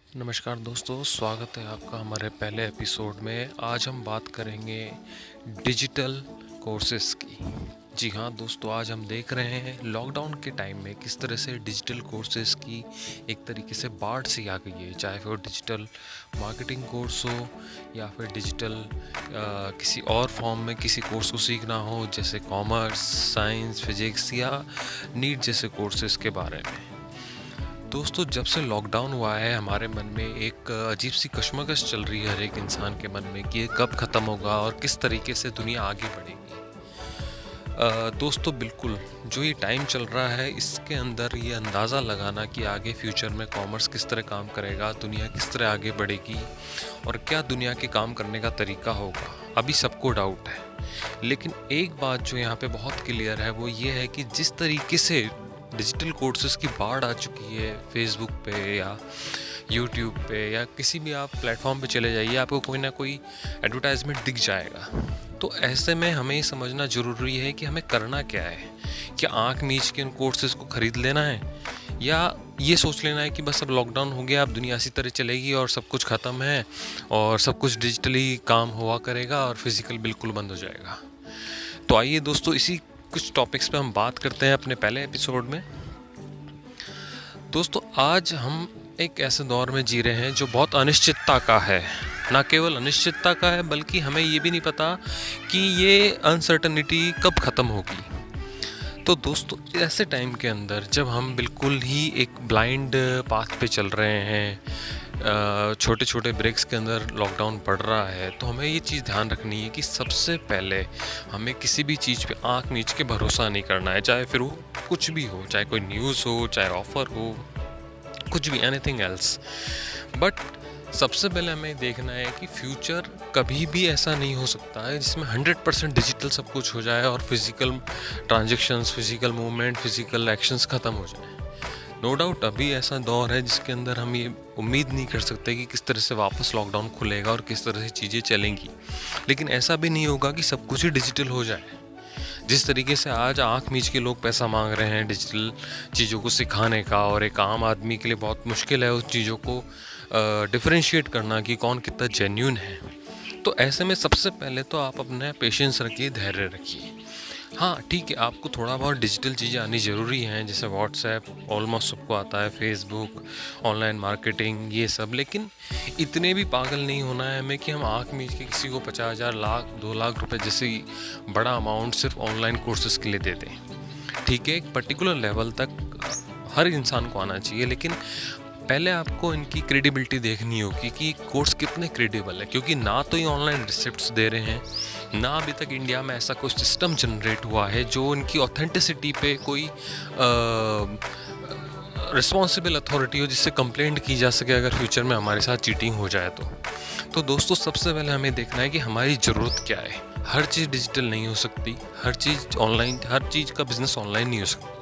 नमस्कार दोस्तों, स्वागत है आपका हमारे पहले एपिसोड में। आज हम बात करेंगे डिजिटल कोर्सेज़ की। जी हाँ दोस्तों, आज हम देख रहे हैं लॉकडाउन के टाइम में किस तरह से डिजिटल कोर्सेज़ की एक तरीके से बाढ़ सी आ गई है। चाहे वो डिजिटल मार्केटिंग कोर्स हो या फिर डिजिटल किसी और फॉर्म में किसी कोर्स को सीखना हो, जैसे कॉमर्स, साइंस, फिजिक्स या नीट जैसे कोर्सेज़ के बारे में। दोस्तों, जब से लॉकडाउन हुआ है हमारे मन में एक अजीब सी कश्मकश चल रही है हर एक इंसान के मन में कि ये कब ख़त्म होगा और किस तरीके से दुनिया आगे बढ़ेगी। दोस्तों बिल्कुल, जो ये टाइम चल रहा है इसके अंदर ये अंदाज़ा लगाना कि आगे फ्यूचर में कॉमर्स किस तरह काम करेगा, दुनिया किस तरह आगे बढ़ेगी और क्या दुनिया के काम करने का तरीका होगा, अभी सबको डाउट है। लेकिन एक बात जो यहाँ पे बहुत क्लियर है वो ये है कि जिस तरीके से डिजिटल कोर्सेज़ की बाढ़ आ चुकी है फेसबुक पे या यूट्यूब पे या किसी भी आप प्लेटफॉर्म पे चले जाइए, आपको कोई ना कोई एडवर्टाइजमेंट दिख जाएगा। तो ऐसे में हमें ये समझना ज़रूरी है कि हमें करना क्या है। क्या आंख मीच के उन कोर्सेज़ को ख़रीद लेना है या ये सोच लेना है कि बस अब लॉकडाउन हो गया, अब दुनिया इसी तरह चलेगी और सब कुछ ख़त्म है और सब कुछ डिजिटली काम हुआ करेगा और फिज़िकल बिल्कुल बंद हो जाएगा। तो आइए दोस्तों, इसी कुछ टॉपिक्स पे हम बात करते हैं अपने पहले एपिसोड में। दोस्तों, आज हम एक ऐसे दौर में जी रहे हैं जो बहुत अनिश्चितता का है। ना केवल अनिश्चितता का है बल्कि हमें ये भी नहीं पता कि ये अनसर्टनिटी कब ख़त्म होगी। तो दोस्तों, ऐसे टाइम के अंदर जब हम बिल्कुल ही एक ब्लाइंड पाथ पे चल रहे हैं, छोटे छोटे ब्रेक्स के अंदर लॉकडाउन पड़ रहा है, तो हमें ये चीज़ ध्यान रखनी है कि सबसे पहले हमें किसी भी चीज़ पे आंख मीच के भरोसा नहीं करना है। चाहे फिर वो कुछ भी हो, चाहे कोई न्यूज़ हो, चाहे ऑफ़र हो, कुछ भी, एनीथिंग एल्स। बट सबसे पहले हमें देखना है कि फ्यूचर कभी भी ऐसा नहीं हो सकता है जिसमें 100% डिजिटल सब कुछ हो जाए और physical transactions, physical movement, physical actions ख़त्म हो जाए। नो डाउट अभी ऐसा दौर है जिसके अंदर हम ये उम्मीद नहीं कर सकते कि किस तरह से वापस लॉकडाउन खुलेगा और किस तरह से चीज़ें चलेंगी। लेकिन ऐसा भी नहीं होगा कि सब कुछ ही डिजिटल हो जाए। जिस तरीके से आज आंख मीच के लोग पैसा मांग रहे हैं डिजिटल चीज़ों को सिखाने का, और एक आम आदमी के लिए बहुत मुश्किल है उस चीज़ों को डिफरेंशिएट करना कि कौन कितना जेन्युइन है। तो ऐसे में सबसे पहले तो आप अपना पेशेंस रखिए, धैर्य रखिए। हाँ ठीक है, आपको थोड़ा बहुत डिजिटल चीज़ें आनी ज़रूरी हैं, जैसे व्हाट्सएप ऑलमोस्ट सबको आता है, फेसबुक, ऑनलाइन मार्केटिंग, ये सब। लेकिन इतने भी पागल नहीं होना है हमें कि हम आँख मीच के किसी को 50,000, लाख, 2 लाख रुपए जैसे बड़ा अमाउंट सिर्फ ऑनलाइन कोर्सेज़ के लिए दे दें। ठीक है, एक पर्टिकुलर लेवल तक हर इंसान को आना चाहिए, लेकिन पहले आपको इनकी क्रेडिबिलिटी देखनी होगी कि कोर्स कितने क्रेडिबल है। क्योंकि ना तो ये ऑनलाइन रिसिप्ट्स दे रहे हैं, ना अभी तक इंडिया में ऐसा कोई सिस्टम जनरेट हुआ है जो इनकी ऑथेंटिसिटी पे कोई रिस्पॉन्सिबल अथॉरिटी हो जिससे कंप्लेंट की जा सके अगर फ्यूचर में हमारे साथ चीटिंग हो जाए तो दोस्तों, सबसे पहले हमें देखना है कि हमारी ज़रूरत क्या है। हर चीज़ डिजिटल नहीं हो सकती, हर चीज़ ऑनलाइन, हर चीज़ का बिज़नेस ऑनलाइन नहीं हो सकता।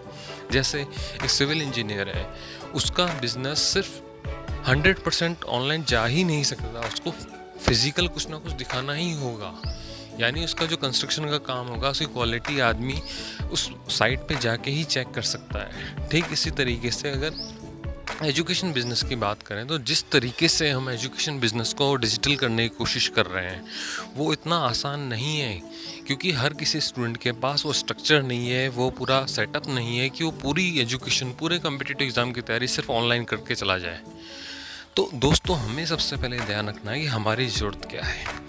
जैसे एक सिविल इंजीनियर है, उसका बिजनेस सिर्फ 100% ऑनलाइन जा ही नहीं सकता, उसको फिजिकल कुछ ना कुछ दिखाना ही होगा। यानी उसका जो कंस्ट्रक्शन का काम होगा, उसकी क्वालिटी आदमी उस साइट पे जाके ही चेक कर सकता है। ठीक इसी तरीके से अगर एजुकेशन बिज़नेस की बात करें तो जिस तरीके से हम एजुकेशन बिज़नेस को डिजिटल करने की कोशिश कर रहे हैं वो इतना आसान नहीं है, क्योंकि हर किसी स्टूडेंट के पास वो स्ट्रक्चर नहीं है, वो पूरा सेटअप नहीं है कि वो पूरी एजुकेशन, पूरे कॉम्पिटिटिव एग्ज़ाम की तैयारी सिर्फ ऑनलाइन करके चला जाए। तो दोस्तों, हमें सबसे पहले ध्यान रखना है कि हमारी ज़रूरत क्या है।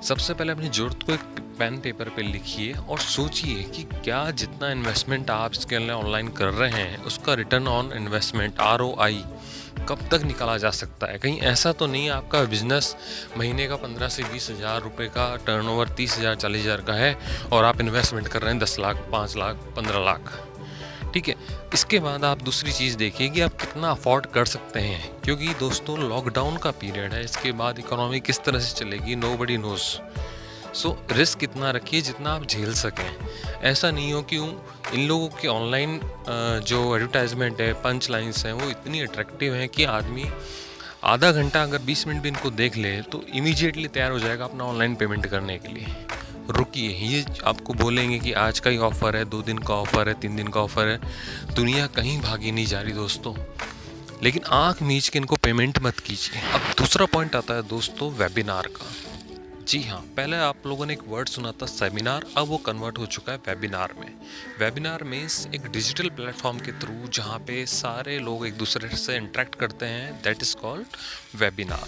सबसे पहले अपनी ज़रूरत को एक पेन पेपर पे लिखिए और सोचिए कि क्या जितना इन्वेस्टमेंट आप इसके लिए ऑनलाइन कर रहे हैं उसका रिटर्न ऑन इन्वेस्टमेंट, ROI, कब तक निकाला जा सकता है। कहीं ऐसा तो नहीं आपका बिजनेस महीने का 15 से 20 हज़ार रुपये का टर्नओवर 30,000 40,000 का है और आप इन्वेस्टमेंट कर रहे हैं 10 लाख, 5 लाख, 15 लाख। ठीक है, इसके बाद आप दूसरी चीज़ देखिए कि आप कितना अफोर्ड कर सकते हैं, क्योंकि दोस्तों लॉकडाउन का पीरियड है, इसके बाद इकोनॉमी किस तरह से चलेगी नोबडी नोज़। सो रिस्क कितना रखिए जितना आप झेल सकें। ऐसा नहीं हो कि इन लोगों के ऑनलाइन जो एडवर्टाइजमेंट है, पंच लाइन्स हैं, वो इतनी अट्रैक्टिव हैं कि आदमी आधा घंटा अगर 20 मिनट भी इनको देख ले तो इमीडिएटली तैयार हो जाएगा अपना ऑनलाइन पेमेंट करने के लिए। रुकिए, ये आपको बोलेंगे कि आज का ही ऑफ़र है, 2 दिन का ऑफ़र है, 3 दिन का ऑफ़र है। दुनिया कहीं भागी नहीं जा रही दोस्तों। लेकिन आंख मीच के इनको पेमेंट मत कीजिए। अब दूसरा पॉइंट आता है दोस्तों वेबिनार का। जी हाँ, पहले आप लोगों ने एक वर्ड सुना था सेमिनार, अब वो कन्वर्ट हो चुका है वेबिनार में। वेबिनार मीन्स एक डिजिटल प्लेटफॉर्म के थ्रू जहाँ पे सारे लोग एक दूसरे से इंटरेक्ट करते हैं, दैट इज़ कॉल्ड वेबिनार।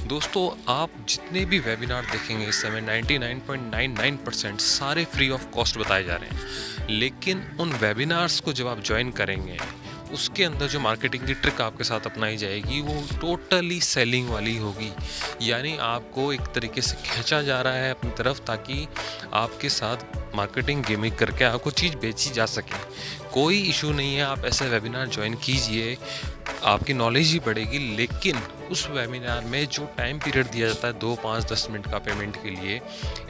दोस्तों आप जितने भी वेबिनार देखेंगे इस समय 99.99% सारे फ्री ऑफ कॉस्ट बताए जा रहे हैं, लेकिन उन वेबिनार्स को जब आप ज्वाइन करेंगे उसके अंदर जो मार्केटिंग की ट्रिक आपके साथ अपनाई जाएगी वो टोटली सेलिंग वाली होगी। यानी आपको एक तरीके से खींचा जा रहा है अपनी तरफ ताकि आपके साथ मार्केटिंग गिमिक करके आपको चीज़ बेची जा सके। कोई इशू नहीं है, आप ऐसे वेबिनार ज्वाइन कीजिए, आपकी नॉलेज ही बढ़ेगी। लेकिन उस वेबिनार में जो टाइम पीरियड दिया जाता है 2, 5, 10 मिनट का पेमेंट के लिए,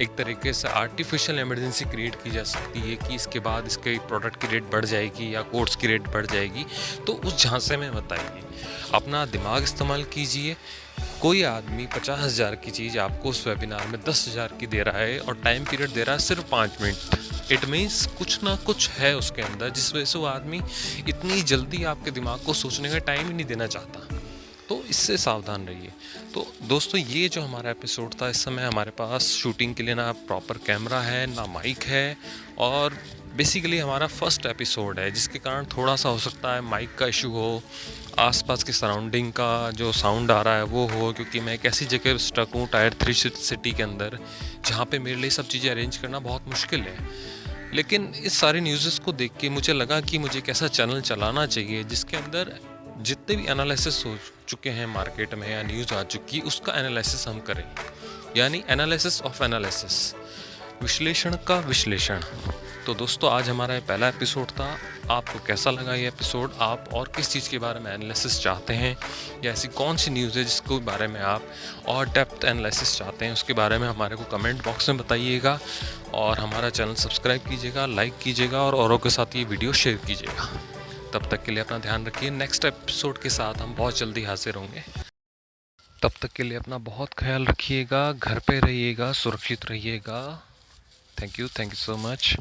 एक तरीके से आर्टिफिशियल इमरजेंसी क्रिएट की जा सकती है कि इसके बाद इसके प्रोडक्ट की रेट बढ़ जाएगी या कोर्स की रेट बढ़ जाएगी। तो उस झांसे में मत आइए, अपना दिमाग इस्तेमाल कीजिए। कोई आदमी 50,000 की चीज़ आपको उस वेबिनार में 10,000 की दे रहा है और टाइम पीरियड दे रहा है सिर्फ 5 मिनट। इट मीन्स कुछ ना कुछ है उसके अंदर जिस वजह से वो आदमी इतनी जल्दी आपके दिमाग को सोचने का टाइम ही नहीं देना चाहता। तो इससे सावधान रहिए। तो दोस्तों ये जो हमारा एपिसोड था, इस समय हमारे पास शूटिंग के लिए ना प्रॉपर कैमरा है ना माइक है, और बेसिकली हमारा फर्स्ट एपिसोड है जिसके कारण थोड़ा सा हो सकता है माइक का इशू हो, आसपास की सराउंडिंग का जो साउंड आ रहा है वो हो, क्योंकि मैं एक ऐसी जगह स्टक हूँ टायर 3 सिटी के अंदर जहाँ पे मेरे लिए सब चीज़ें अरेंज करना बहुत मुश्किल है। लेकिन इस सारे न्यूज़ को देख के मुझे लगा कि मुझे एक ऐसा चैनल चलाना चाहिए जिसके अंदर जितने भी एनालिसिस हो चुके हैं मार्केट में या न्यूज़ आ चुकी है उसका एनालिसिस हम करें, यानी एनालिसिस ऑफ एनालिसिस, विश्लेषण का विश्लेषण। तो दोस्तों आज हमारा ये पहला एपिसोड था। आपको कैसा लगा ये एपिसोड? आप और किस चीज़ के बारे में एनालिसिस चाहते हैं, या ऐसी कौन सी न्यूज़ है जिसके बारे में आप और डेप्थ एनालिसिस चाहते हैं, उसके बारे में हमारे को कमेंट बॉक्स में बताइएगा। और हमारा चैनल सब्सक्राइब कीजिएगा, लाइक कीजिएगा और औरों के साथ ये वीडियो शेयर कीजिएगा। तब तक के लिए अपना ध्यान रखिए। नेक्स्ट एपिसोड के साथ हम बहुत जल्दी हाजिर होंगे। तब तक के लिए अपना बहुत ख्याल रखिएगा, घर पे रहिएगा, सुरक्षित रहिएगा। Thank you so much.